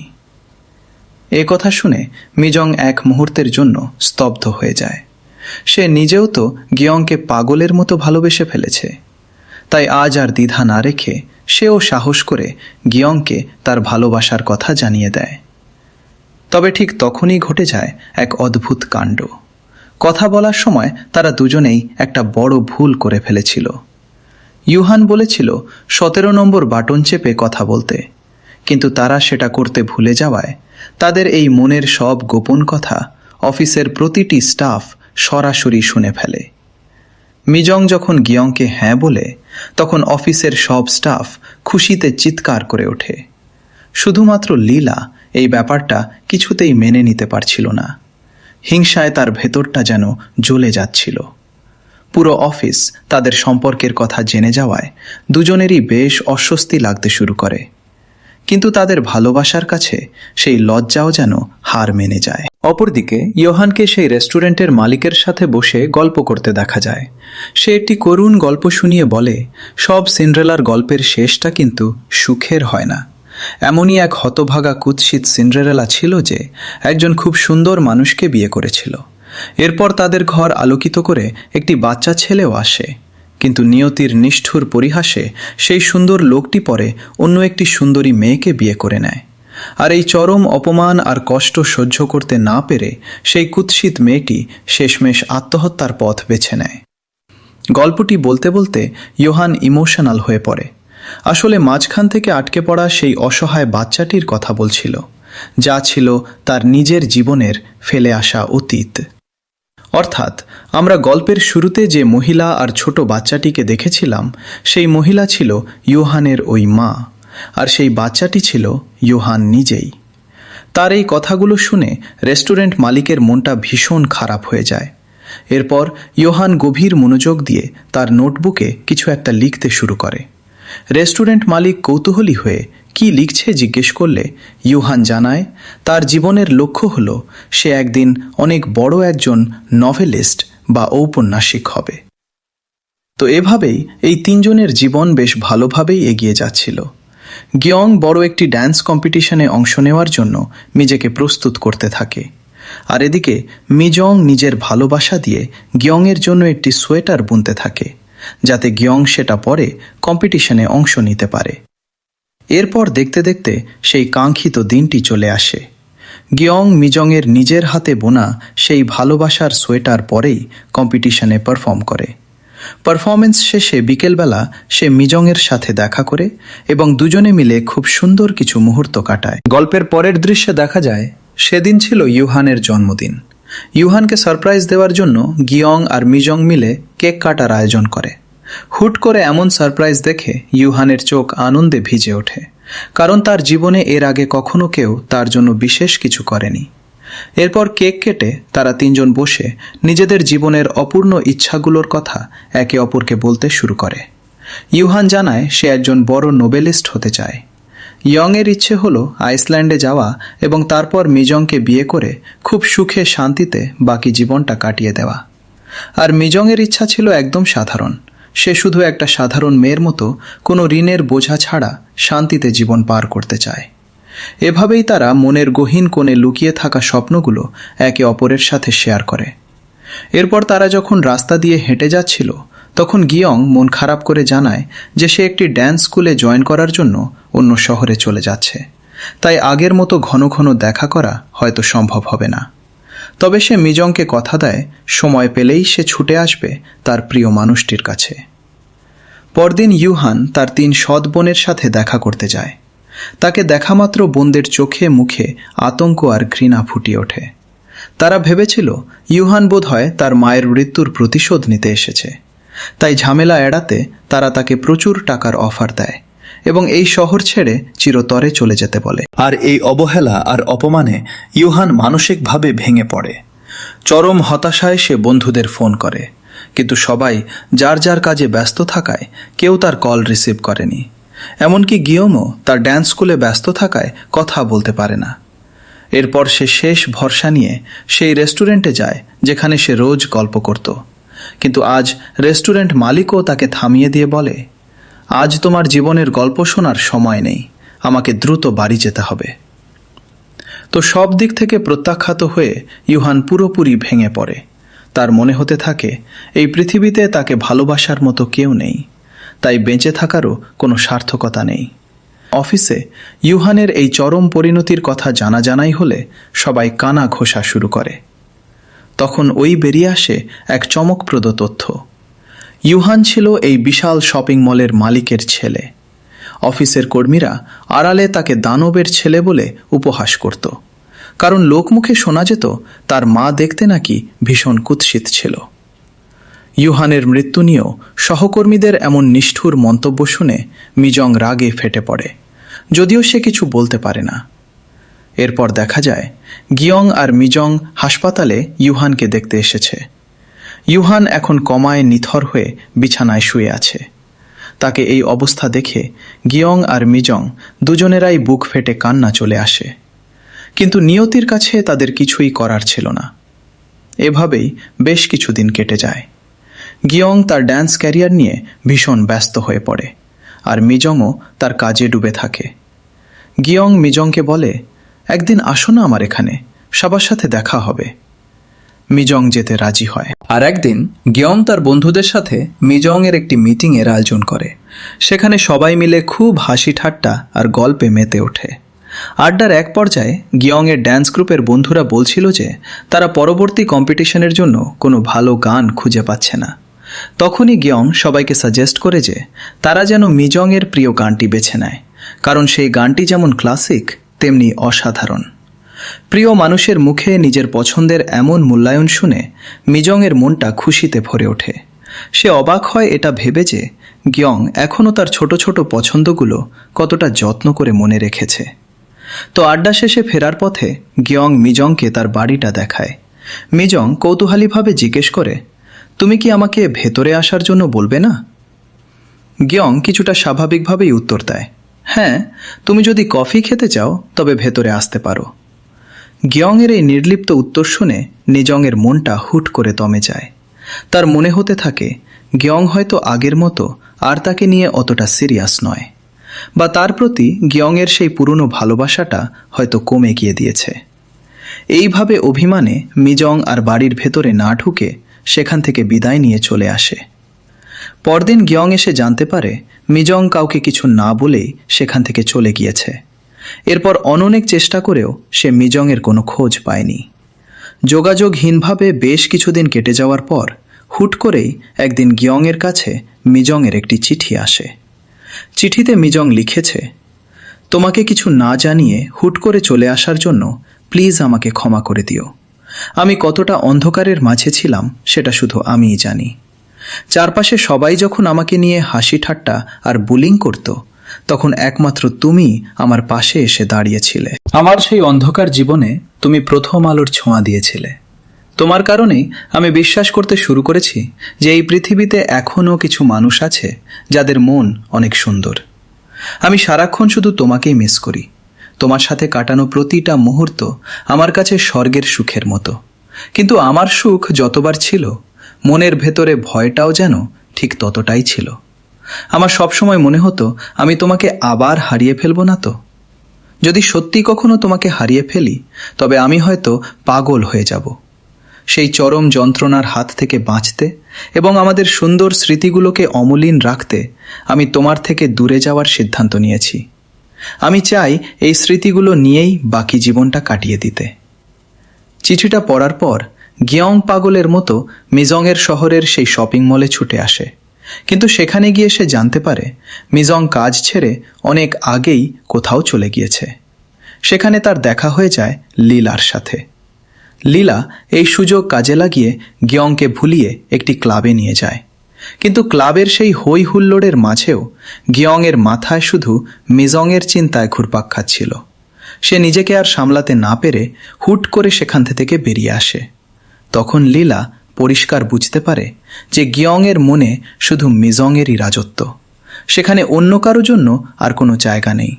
এ কথা শুনে মিজং এক মুহূর্তের জন্য স্তব্ধ হয়ে যায়। সে নিজেও তো গিয়ংকে পাগলের মতো ভালোবেসে ফেলেছে, তাই আজ আর দ্বিধা না রেখে সেও সাহস করে গিয়ংকে তার ভালোবাসার কথা জানিয়ে দেয়। তবে ঠিক তখনই ঘটে যায় এক অদ্ভুত কাণ্ড। কথা বলার সময় তারা দুজনেই একটা বড় ভুল করে ফেলেছিল। ইয়োহান বলেছিল 17 নম্বর বাটন চেপে কথা বলতে, কিন্তু তারা সেটা করতে ভুলে যাওয়ায় তাদের এই মনের সব গোপন কথা অফিসের প্রতিটি স্টাফ সরাসরি শুনে ফেলে। মিজং যখন গিয়ংকে হ্যাঁ বলে তখন অফিসের সব স্টাফ খুশিতে চিৎকার করে ওঠে। শুধুমাত্র লীলা এই ব্যাপারটা কিছুতেই মেনে নিতে পারছিল না। হিংসায় তার ভেতরটা যেন জ্বলে যাচ্ছিল। পুরো অফিস তাদের সম্পর্কের কথা জেনে যাওয়ায় দুজনেরই বেশ অস্বস্তি লাগতে শুরু করে, কিন্তু তাদের ভালোবাসার কাছে সেই লজ্জাও যেন হার মেনে যায়। অপরদিকে ইয়োহানকে সেই রেস্টুরেন্টের মালিকের সাথে বসে গল্প করতে দেখা যায়। সে একটি করুণ গল্প শুনিয়ে বলে, সব সিন্ড্রেলার গল্পের শেষটা কিন্তু সুখের হয় না। এমনই এক হতভাগা কুৎসিত সিন্ড্রেলা ছিল যে একজন খুব সুন্দর মানুষকে বিয়ে করেছিল। এরপর তাদের ঘর আলোকিত করে একটি বাচ্চা ছেলেও আসে, কিন্তু নিয়তির নিষ্ঠুর পরিহাসে সেই সুন্দর লোকটি পরে অন্য একটি সুন্দরী মেয়েকে বিয়ে করে নেয়। আর এই চরম অপমান আর কষ্ট সহ্য করতে না পেরে সেই কুৎসিত মেয়েটি শেষমেশ আত্মহত্যার পথ বেছে নেয়। গল্পটি বলতে বলতে ইয়োহান ইমোশনাল হয়ে পড়ে। আসলে মাঝখান থেকে আটকে পড়া সেই অসহায় বাচ্চাটির কথা বলছিল, যা ছিল তার নিজের জীবনের ফেলে আসা অতীত। অর্থাৎ আমরা গল্পের শুরুতে যে মহিলা আর ছোট বাচ্চাটিকে দেখেছিলাম, সেই মহিলা ছিল ইয়োহানের ওই মা, আর সেই বাচ্চাটি ছিল ইয়োহান নিজেই। তার এই কথাগুলো শুনে রেস্টুরেন্ট মালিকের মনটা ভীষণ খারাপ হয়ে যায়। এরপর ইয়োহান গভীর মনোযোগ দিয়ে তার নোটবুকে কিছু একটা লিখতে শুরু করে। রেস্টুরেন্ট মালিক কৌতূহলী হয়ে কি লিখছে জিজ্ঞেস করলে ইয়োহান জানায় তার জীবনের লক্ষ্য হল সে একদিন অনেক বড় একজন নভেলিস্ট বা ঔপন্যাসিক হবে। তো এভাবেই এই তিনজনের জীবন বেশ ভালোভাবেই এগিয়ে যাচ্ছিল। গিয়ং বড় একটি ড্যান্স কম্পিটিশনে অংশ নেওয়ার জন্য নিজেকে প্রস্তুত করতে থাকে, আর এদিকে মিজং নিজের ভালোবাসা দিয়ে গিয়ংয়ের জন্য একটি সোয়েটার বুনতে থাকে, যাতে গিয়ং সেটা পরে কম্পিটিশনে অংশ নিতে পারে। এরপর দেখতে দেখতে সেই কাঙ্ক্ষিত দিনটি চলে আসে। গিয়ং মিজংয়ের নিজের হাতে বোনা সেই ভালোবাসার সোয়েটার পরেই কম্পিটিশনে পারফর্ম করে। পারফরমেন্স শেষে বিকেলবেলা সে মিজংয়ের সাথে দেখা করে এবং দুজনে মিলে খুব সুন্দর কিছু মুহূর্ত কাটায়। গল্পের পরের দৃশ্যে দেখা যায় সেদিন ছিল ইয়োহানের জন্মদিন। ইয়োহানকে সারপ্রাইজ দেওয়ার জন্য গিয়ং আর মিজং মিলে কেক কাটার আয়োজন করে। হুট করে এমন সারপ্রাইজ দেখে ইয়োহানের চোখ আনন্দে ভিজে ওঠে, কারণ তার জীবনে এর আগে কখনো কেউ তার জন্য বিশেষ কিছু করেনি। এরপর কেক কেটে তারা তিনজন বসে নিজেদের জীবনের অপূর্ণ ইচ্ছাগুলোর কথা একে অপরকে বলতে শুরু করে। ইয়োহান জানায় সে একজন বড় নোবেলিস্ট হতে চায়। ইয়ংয়ের ইচ্ছে হলো আইসল্যান্ডে যাওয়া এবং তারপর মিজংকে বিয়ে করে খুব সুখে শান্তিতে বাকি জীবনটা কাটিয়ে দেওয়া। আর মিজংয়ের ইচ্ছা ছিল একদম সাধারণ, সে শুধু একটা সাধারণ মেয়ের মতো কোনো ঋণের বোঝা ছাড়া শান্তিতে জীবন পার করতে চায়। এভাবেই তারা মনের গহীন কোণে লুকিয়ে থাকা স্বপ্নগুলো একে অপরের সাথে শেয়ার করে। এরপর তারা যখন রাস্তা দিয়ে হেঁটে যাচ্ছিল, তখন গিয়ং মন খারাপ করে জানায় যে সে একটি ড্যান্স স্কুলে জয়েন করার জন্য অন্য শহরে চলে যাচ্ছে, তাই আগের মতো ঘন ঘন দেখা করা হয়তো সম্ভব হবে না। তবে সে মিজংকে কথা দেয় সময় পেলেই সে ছুটে আসবে তার প্রিয় মানুষটির কাছে। পরদিন ইয়োহান তার 3 সৎ বোনের সাথে দেখা করতে যায়। তাকে দেখামাত্র বোনদের চোখে মুখে আতঙ্ক আর ঘৃণা ফুটিয়ে ওঠে। তারা ভেবেছিল ইয়োহান বোধহয় তার মায়ের মৃত্যুর প্রতিশোধ নিতে এসেছে, তাই ঝামেলা এড়াতে তারা তাকে প্রচুর টাকার অফার দেয় এবং এই শহর ছেড়ে চিরতরে চলে যেতে বলে। আর এই অবহেলা আর অপমানে ইয়োহান মানসিকভাবে ভেঙে পড়ে। চরম হতাশায় সে বন্ধুদের ফোন করে, কিন্তু সবাই যার যার কাজে ব্যস্ত থাকায় কেউ তার কল রিসিভ করেনি। এমনকি গিয়ংও তার ড্যান্স স্কুলে ব্যস্ত থাকায় কথা বলতে পারে না। এরপর সে শেষ ভরসা নিয়ে সেই রেস্টুরেন্টে যায় যেখানে সে রোজ গল্প করত, কিন্তু আজ রেস্টুরেন্ট মালিকও তাকে থামিয়ে দিয়ে বলে, আজ তোমার জীবনের গল্প শোনার সময় নেই, আমাকে দ্রুত বাড়ি যেতে হবে। তো সব দিক থেকে প্রত্যাখ্যাত হয়ে ইয়োহান পুরোপুরি ভেঙে পড়ে। তার মনে হতে থাকে এই পৃথিবীতে তাকে ভালোবাসার মতো কেউ নেই, তাই বেঁচে থাকারও কোনো সার্থকতা নেই। অফিসে ইয়োহানের এই চরম পরিণতির কথা জানাই হলে সবাই কানা ঘোষা শুরু করে। তখন ওই বেরিয়ে আসে এক চমকপ্রদ তথ্য। ইয়োহান ছিল এই বিশাল শপিং মলের মালিকের ছেলে। অফিসের কর্মীরা আড়ালে তাকে দানবের ছেলে বলে উপহাস করত, কারণ লোকমুখে শোনা যেত তার মা দেখতে নাকি ভীষণ কুৎসিত ছিল। ইয়োহানের মৃত্যু নিয়েও সহকর্মীদের এমন নিষ্ঠুর মন্তব্য শুনে মিজং রাগে ফেটে পড়ে, যদিও সে কিছু বলতে পারে না। এরপর দেখা যায় গিয়ং আর মিজং হাসপাতালে ইয়োহানকে দেখতে এসেছে। ইয়োহান এখন কমায় নিথর হয়ে বিছানায় শুয়ে আছে। তাকে এই অবস্থা দেখে গিয়ং আর মিজং দুজনেরাই বুক ফেটে কান্না চলে আসে, কিন্তু নিয়তির কাছে তাদের কিছুই করার ছিল না। এভাবেই বেশ কিছুদিন কেটে যায়। গিয়ং তার ড্যান্স ক্যারিয়ার নিয়ে ভীষণ ব্যস্ত হয়ে পড়ে, আর মিজংও তার কাজে ডুবে থাকে। গিয়ং মিজংকে বলে, একদিন আসো না আমার এখানে, সবার সাথে দেখা হবে। মিজং যেতে রাজি হয়। আর একদিন গিয়ং তার বন্ধুদের সাথে মিজংয়ের একটি মিটিংয়ের আয়োজন করে। সেখানে সবাই মিলে খুব হাসি ঠাট্টা আর গল্পে মেতে ওঠে। আড্ডার এক পর্যায়ে গিয়ংয়ের ড্যান্স গ্রুপের বন্ধুরা বলছিল যে তারা পরবর্তী কম্পিটিশনের জন্য কোনো ভালো গান খুঁজে পাচ্ছে না। তখনই গিয়ং সবাইকে সাজেস্ট করে যে তারা যেন মিজংয়ের প্রিয় গানটি বেছে নেয়, কারণ সেই গানটি যেমন ক্লাসিক তেমনি অসাধারণ। প্রিয় মানুষের মুখে নিজের পছন্দের এমন মূল্যায়ন শুনে মিজংয়ের মনটা খুশিতে ভরে ওঠে। সে অবাক হয় এটা ভেবে যে গিয়ং এখনও তার ছোট ছোট পছন্দগুলো কতটা যত্ন করে মনে রেখেছে। তো আড্ডা শেষে ফেরার পথে গিয়ং মিজংকে তার বাড়িটা দেখায়। মিজং কৌতূহলীভাবে জিজ্ঞেস করে, তুমি কি আমাকে ভেতরে আসার জন্য বলবে না? গিয়ং কিছুটা স্বাভাবিকভাবেই উত্তর দেয়, হ্যাঁ, তুমি যদি কফি খেতে চাও তবে ভেতরে আসতে পারো। গিয়ংয়ের এই নির্লিপ্ত উত্তর শুনে নিজংয়ের মনটা হুট করে দমে যায়। তার মনে হতে থাকে গিয়ং হয়তো আগের মতো আর তাকে নিয়ে অতটা সিরিয়াস নয়, বা তার প্রতি গিয়ংয়ের সেই পুরনো ভালোবাসাটা হয়তো কমে গিয়ে দিয়েছে। এইভাবে অভিমানে মিজং আর বাড়ির ভেতরে না ঢুকে সেখান থেকে বিদায় নিয়ে চলে আসে। পরদিন গিয়ং এসে জানতে পারে মিজং কাউকে কিছু না বলেই সেখান থেকে চলে গিয়েছে। এরপর অনেক চেষ্টা করেও সে মিজংয়ের কোনো খোঁজ পায়নি। যোগাযোগহীনভাবে বেশ কিছুদিন কেটে যাওয়ার পর হুট করেই একদিন গিয়ংয়ের কাছে মিজংয়ের একটি চিঠি আসে। চিঠিতে মিজং লিখেছে, তোমাকে কিছু না জানিয়ে হুট করে চলে আসার জন্য প্লিজ আমাকে ক্ষমা করে দিও। আমি কতটা অন্ধকারের মাঝে ছিলাম সেটা শুধু আমিই জানি। চারপাশে সবাই যখন আমাকে নিয়ে হাসি ঠাট্টা আর বুলিং করত, তখন একমাত্র তুমি আমার পাশে এসে দাঁড়িয়েছিলে। আমার সেই অন্ধকার জীবনে তুমি প্রথম আলোর ছোঁয়া দিয়েছিলে। তোমার কারণেই আমি বিশ্বাস করতে শুরু করেছি যে এই পৃথিবীতে এখনও কিছু মানুষ আছে যাদের মন অনেক সুন্দর। আমি সারাক্ষণ শুধু তোমাকেই মিস করি। তোমার সাথে কাটানো প্রতিটা মুহূর্ত আমার কাছে স্বর্গের সুখের মতো। কিন্তু আমার সুখ যতবার ছিল, মনের ভেতরে ভয়টাও যেন ঠিক ততটাই ছিল। আমার সবসময় মনে হতো আমি তোমাকে আবার হারিয়ে ফেলবো না তো। যদি সত্যি কখনো তোমাকে হারিয়ে ফেলি তবে আমি হয়তো পাগল হয়ে যাব। সেই চরম যন্ত্রণার হাত থেকে বাঁচতে এবং আমাদের সুন্দর স্মৃতিগুলোকে অমলিন রাখতে আমি তোমার থেকে দূরে যাওয়ার সিদ্ধান্ত নিয়েছি। আমি চাই এই স্মৃতিগুলো নিয়েই বাকি জীবনটা কাটিয়ে দিতে। চিঠিটা পড়ার পর গিয়ং পাগলের মতো মিজংয়ের শহরের সেই শপিং মলে ছুটে আসে। কিন্তু সেখানে গিয়ে সে জানতে পারে মিজং কাজ ছেড়ে অনেক আগেই কোথাও চলে গিয়েছে। সেখানে তার দেখা হয়ে যায় লীলার সাথে। লীলা এই সুযোগ কাজে লাগিয়ে গিয়ংকে ভুলিয়ে একটি ক্লাবে নিয়ে যায়। কিন্তু ক্লাবের সেই হই হুল্লোড়ের মাঝেও গিয়ংয়ের মাথায় শুধু মিজংয়ের চিন্তায় ঘুরপাক খাচ্ছিল। সে নিজেকে আর সামলাতে না পেরে হুট করে সেখান থেকে বেরিয়ে আসে। তখন লীলা পরিষ্কার বুঝতে পারে যে গিয়ংয়ের মনে শুধু মিজংয়েরই রাজত্ব। সেখানে অন্য কারো জন্য আর কোনো জায়গা নেই।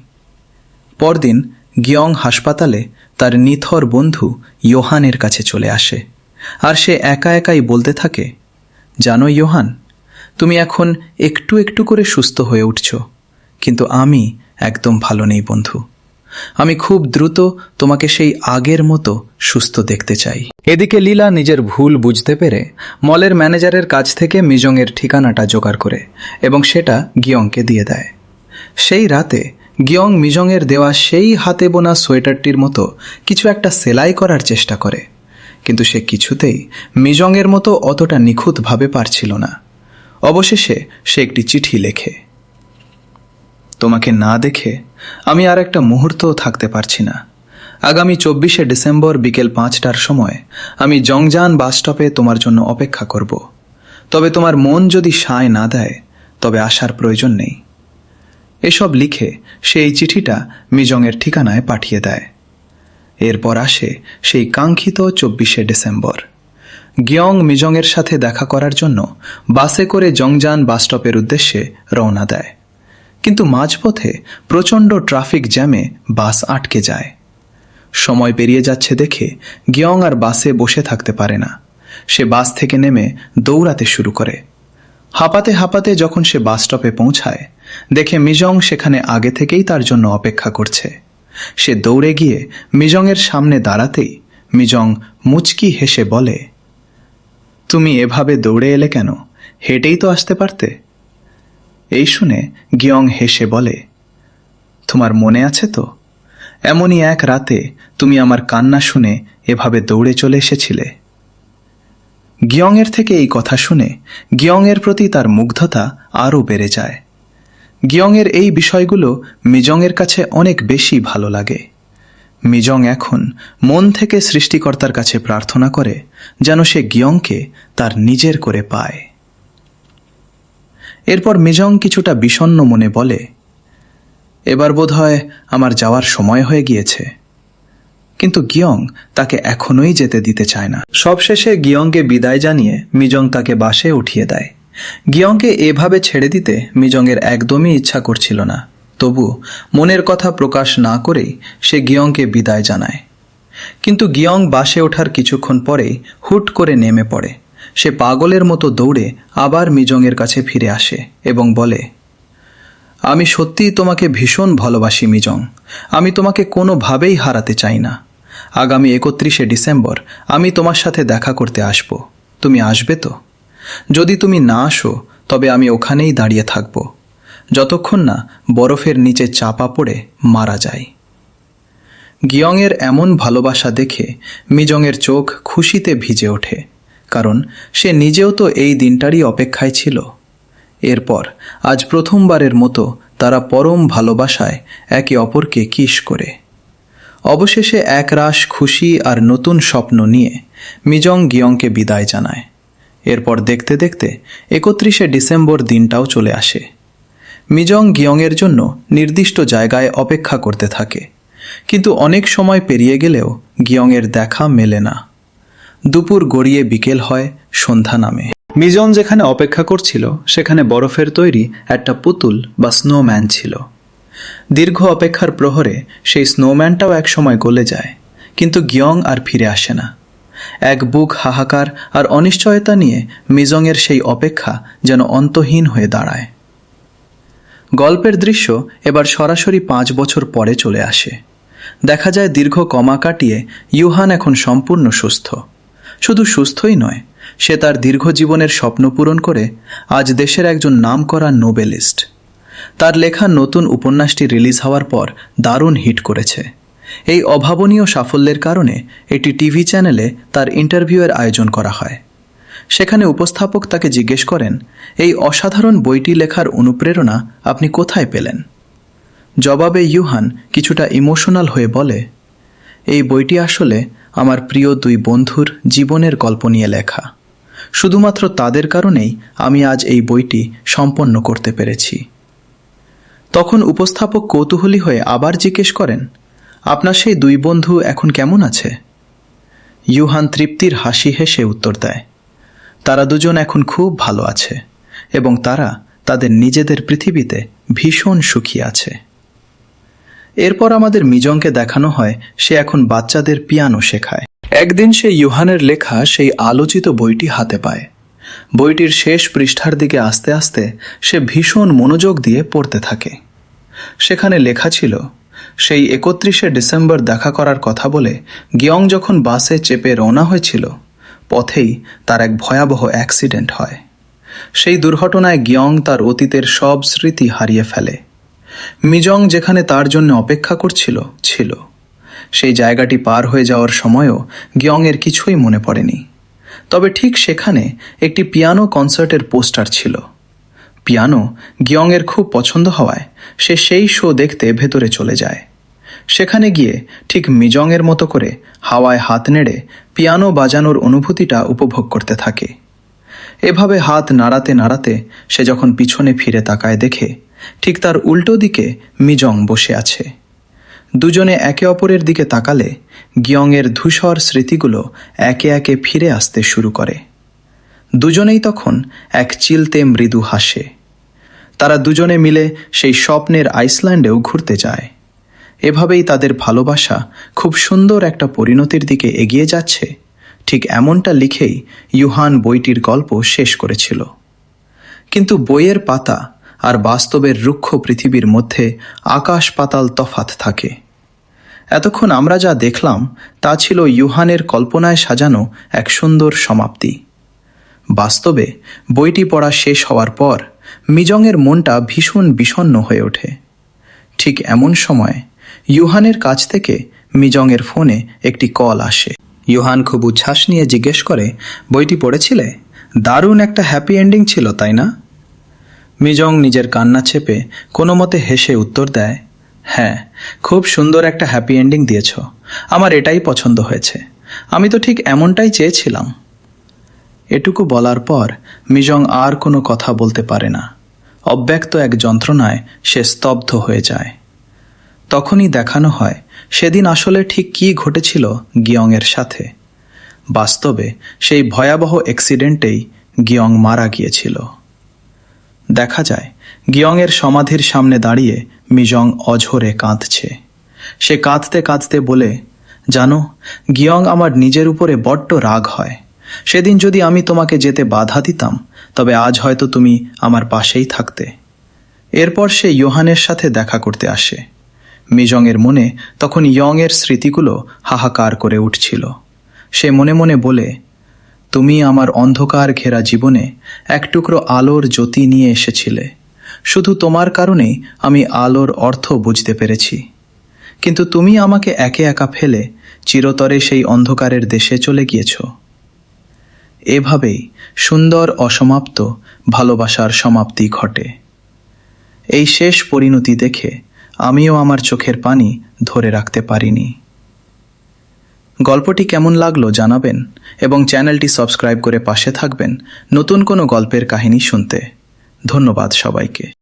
পরদিন গিয়ং হাসপাতালে তার নিথর বন্ধু ইয়োহানের কাছে চলে আসে। আর সে একা একাই বলতে থাকে, জানো ইয়োহান, তুমি এখন একটু একটু করে সুস্থ হয়ে উঠছ, কিন্তু আমি একদম ভালো নেই বন্ধু। আমি খুব দ্রুত তোমাকে সেই আগের মতো সুস্থ দেখতে চাই। এদিকে লীলা নিজের ভুল বুঝতে পেরে মলের ম্যানেজারের কাছ থেকে মিজংয়ের ঠিকানাটা জোগাড় করে এবং সেটা গিয়ংকে দিয়ে দেয়। সেই রাতে গিয়ং মিজংয়ের দেওয়া সেই হাতে বোনা সোয়েটারটির মতো কিছু একটা সেলাই করার চেষ্টা করে, কিন্তু সে কিছুতেই মিজংয়ের মতো অতটা নিখুঁতভাবে পারছিল না। অবশেষে সে একটি চিঠি লেখে, তোমাকে না দেখে আমি আর একটা মুহূর্তও থাকতে পারছি না। আগামী 24শে ডিসেম্বর বিকেল 5টার সময় আমি জংজান বাসস্টপে তোমার জন্য অপেক্ষা করব। তবে তোমার মন যদি সায় না দেয় তবে আসার প্রয়োজন নেই। এসব লিখে সে এই চিঠিটা মিজংয়ের ঠিকানায় পাঠিয়ে দেয়। এরপর আসে সেই কাঙ্ক্ষিত 24শে ডিসেম্বর। গিয়ং মিজংয়ের সাথে দেখা করার জন্য বাসে করে জংজান বাসস্টপের উদ্দেশ্যে রওনা দেয়। কিন্তু মাঝপথে প্রচণ্ড ট্রাফিক জ্যামে বাস আটকে যায়। সময় পেরিয়ে যাচ্ছে দেখে গিয়ং আর বাসে বসে থাকতে পারে না। সে বাস থেকে নেমে দৌড়াতে শুরু করে। হাঁপাতে হাঁপাতে যখন সে বাস স্টপে পৌঁছায়, দেখে মিজং সেখানে আগে থেকেই তার জন্য অপেক্ষা করছে। সে দৌড়ে গিয়ে মিজংয়ের সামনে দাঁড়াতেই মিজং মুচকি হেসে বলে, তুমি এভাবে দৌড়ে এলে কেন? হেঁটেই তো আসতে পারতে। এই শুনে গিয়ং হেসে বলে, তোমার মনে আছে তো, এমনই এক রাতে তুমি আমার কান্না শুনে এভাবে দৌড়ে চলে এসেছিলে। গিয়ংয়ের থেকে এই কথা শুনে গিয়ংয়ের প্রতি তার মুগ্ধতা আরও বেড়ে যায়। গিয়ংয়ের এই বিষয়গুলো মিজংয়ের কাছে অনেক বেশি ভালো লাগে। মিজং এখন মন থেকে সৃষ্টিকর্তার কাছে প্রার্থনা করে যেন সে গিয়ংকে তার নিজের করে পায়। এরপর মিজং কিছুটা বিষণ্ণ মনে বলে, এবার বোধহয় আমার যাওয়ার সময় হয়ে গিয়েছে। কিন্তু গিয়ং তাকে এখনোই যেতে দিতে চায় না। সবশেষে গিয়ংকে বিদায় জানিয়ে মিজং তাকে বাসে উঠিয়ে দেয়। গিয়ংকে এভাবে ছেড়ে দিতে মিজংয়ের একদমই ইচ্ছা করছিল না, তবু মনের কথা প্রকাশ না করেই সে গিয়ংকে বিদায় জানায়। কিন্তু গিয়ং বাসে ওঠার কিছুক্ষণ পরেই হুট করে নেমে পড়ে। সে পাগলের মতো দৌড়ে আবার মিজংয়ের কাছে ফিরে আসে এবং বলে, আমি সত্যিই তোমাকে ভীষণ ভালোবাসি মিজং। আমি তোমাকে কোনোভাবেই হারাতে চাই না। আগামী 31শে ডিসেম্বর আমি তোমার সাথে দেখা করতে আসব। তুমি আসবে তো? যদি তুমি না আসো তবে আমি ওখানেই দাঁড়িয়ে থাকব, যতক্ষণ না বরফের নিচে চাপা পড়ে মারা যায়। গিয়ংয়ের এমন ভালোবাসা দেখে মিজংয়ের চোখ খুশিতে ভিজে ওঠে, কারণ সে নিজেও তো এই দিনটারই অপেক্ষায় ছিল। এরপর আজ প্রথমবারের মতো তারা পরম ভালোবাসায় একে অপরকে কিস করে। অবশেষে একরাশ খুশি আর নতুন স্বপ্ন নিয়ে মিজং গিয়ংকে বিদায় জানায়। এরপর দেখতে দেখতে 31শে ডিসেম্বর দিনটাও চলে আসে। মিজং গিয়ংয়ের জন্য নির্দিষ্ট জায়গায় অপেক্ষা করতে থাকে, কিন্তু অনেক সময় পেরিয়ে গেলেও গিয়ংয়ের দেখা মেলে না। দুপুর গড়িয়ে বিকেল হয়, সন্ধ্যা নামে। মিজং যেখানে অপেক্ষা করছিল সেখানে বরফের তৈরি একটা পুতুল বা স্নোম্যান ছিল। দীর্ঘ অপেক্ষার প্রহরে সেই স্নোম্যানটাও একসময় গলে যায়, কিন্তু গিয়ং আর ফিরে আসে না। এক বুক হাহাকার আর অনিশ্চয়তা নিয়ে মিজংয়ের সেই অপেক্ষা যেন অন্তহীন হয়ে দাঁড়ায়। গল্পের দৃশ্য এবার সরাসরি 5 বছর পরে চলে আসে। দেখা যায় দীর্ঘ কমা কাটিয়ে ইউহান এখন সম্পূর্ণ সুস্থ। শুধু সুস্থই নয়, সে তার দীর্ঘ জীবনের স্বপ্ন পূরণ করে আজ দেশের একজন নামকরা নোবেলিস্ট। তার লেখা নতুন উপন্যাসটি রিলিজ হওয়ার পর দারুণ হিট করেছে। এই অভাবনীয় সাফল্যের কারণে একটি টিভি চ্যানেলে তার ইন্টারভিউয়ের আয়োজন করা হয়। সেখানে উপস্থাপক তাকে জিজ্ঞেস করেন, এই অসাধারণ বইটি লেখার অনুপ্রেরণা আপনি কোথায় পেলেন? জবাবে ইউহান কিছুটা ইমোশনাল হয়ে বলে, এই বইটি আসলে আমার প্রিয় 2 বন্ধুর জীবনের গল্প নিয়ে লেখা। শুধুমাত্র তাদের কারণেই আমি আজ এই বইটি সম্পন্ন করতে পেরেছি। তখন উপস্থাপক কৌতূহলী হয়ে আবার জিজ্ঞেস করেন, আপনার সেই 2 বন্ধু এখন কেমন আছে? ইউহান তৃপ্তির হাসি হেসে উত্তর দেয়, তারা দুজন এখন খুব ভালো আছে এবং তারা তাদের নিজেদের পৃথিবীতে ভীষণ সুখী আছে। এরপর আমাদের মিজংকে দেখানো হয় সে এখন বাচ্চাদের পিয়ানো শেখায়। একদিন সে ইউহানের লেখা সেই আলোচিত বইটি হাতে পায়। বইটির শেষ পৃষ্ঠার দিকে আস্তে আস্তে সে ভীষণ মনোযোগ দিয়ে পড়তে থাকে। সেখানে লেখা ছিল, সেই 31শে ডিসেম্বর দেখা করার কথা বলে গিয়ং যখন বাসে চেপে রওনা হয়েছিল, পথেই তার এক ভয়াবহ অ্যাক্সিডেন্ট হয়। সেই দুর্ঘটনায় গিয়ং তার অতীতের সব স্মৃতি হারিয়ে ফেলে। মিজং যেখানে তার জন্য অপেক্ষা করছিল ছিল, সেই জায়গাটি পার হয়ে যাওয়ার সময়ও গিয়ংয়ের কিছুই মনে পড়েনি। তবে ঠিক সেখানে একটি পিয়ানো কনসার্টের পোস্টার ছিল। পিয়ানো গিয়ংয়ের খুব পছন্দ হওয়ায় সে সেই শো দেখতে ভেতরে চলে যায়। সেখানে গিয়ে ঠিক মিজংয়ের মতো করে হাওয়ায় হাত নেড়ে পিয়ানো বাজানোর অনুভূতিটা উপভোগ করতে থাকে। এভাবে হাত নাড়াতে নাড়াতে সে যখন পিছনে ফিরে তাকায় দেখে ঠিক তার উল্টো দিকে মিজং বসে আছে। দুজনে একে অপরের দিকে তাকালে গিয়ংয়ের ধূসর স্মৃতিগুলো একে একে ফিরে আসতে শুরু করে। দুজনেই তখন এক চিলতে মৃদু হাসে। তারা দুজনে মিলে সেই স্বপ্নের আইসল্যান্ডেও ঘুরতে যায়। এভাবেই তাদের ভালোবাসা খুব সুন্দর একটা পরিণতির দিকে এগিয়ে যাচ্ছে, ঠিক এমনটা লিখেই ইউহান বইটির গল্প শেষ করেছিল। কিন্তু বইয়ের পাতা আর বাস্তবের রুক্ষ পৃথিবীর মধ্যে আকাশ পাতাল তফাৎ থাকে। এতক্ষণ আমরা যা দেখলাম তা ছিল ইউহানের কল্পনায় সাজানো এক সুন্দর সমাপ্তি। বাস্তবে বইটি পড়া শেষ হওয়ার পর মিজংয়ের মনটা ভীষণ বিষণ্ণ হয়ে ওঠে। ঠিক এমন সময় ইউহানের কাছ থেকে মিজংয়ের ফোনে একটি কল আসে। ইউহান খুব উচ্ছ্বাস নিয়ে জিজ্ঞেস করে, বইটি পড়েছিলে? দারুণ একটা হ্যাপি এন্ডিং ছিল, তাই না? মিজং নিজের কান্না চেপে কোনো মতে হেসে উত্তর দেয়, হ্যাঁ, খুব সুন্দর একটা হ্যাপি এন্ডিং দিয়েছ। আমার এটাই পছন্দ হয়েছে। আমি তো ঠিক এমনটাই চেয়েছিলাম। এটুকু বলার পর মিজং আর কোনো কথা বলতে পারে না। অব্যক্ত এক যন্ত্রণায় সে স্তব্ধ হয়ে যায়। তখনই দেখানো হয় সেদিন আসলে ঠিক কী ঘটেছিল গিয়ংয়ের সাথে। বাস্তবে সেই ভয়াবহ অ্যাক্সিডেন্টেই গিয়ং মারা গিয়েছিল। দেখা যায় গিয়ংয়ের সমাধির সামনে দাঁড়িয়ে মিজং অঝরে কাঁদছে। সে কাঁদতে কাঁদতে বলে, জানো, গিয়ং আমার নিজের উপরে বড্ড রাগ হয়। সেদিন যদি আমি তোমাকে যেতে বাধা দিতাম তবে আজ হয়তো তুমি আমার পাশেই থাকতে। এরপর সে ইয়োহানের সাথে দেখা করতে আসে। মিজংয়ের মনে তখন ইয়ংয়ের স্মৃতিগুলো হাহাকার করে উঠছিল। সে মনে মনে বলে, তুমি আমার অন্ধকার ঘেরা জীবনে এক টুকরো আলোর জ্যোতি নিয়ে এসেছিলে। শুধু তোমার কারণেই আমি আলোর অর্থ বুঝতে পেরেছি। কিন্তু তুমি আমাকে একে একা ফেলে চিরতরে সেই অন্ধকারের দেশে চলে গিয়েছ। এভাবেই সুন্দর অসমাপ্ত ভালোবাসার সমাপ্তি ঘটে। এই শেষ পরিণতি দেখে আমিও আমার চোখের পানি ধরে রাখতে পারিনি। গল্পটি কেমন লাগলো জানাবেন এবং চ্যানেলটি সাবস্ক্রাইব করে পাশে থাকবেন নতুন কোনো গল্পের কাহিনী শুনতে। ধন্যবাদ সবাইকে।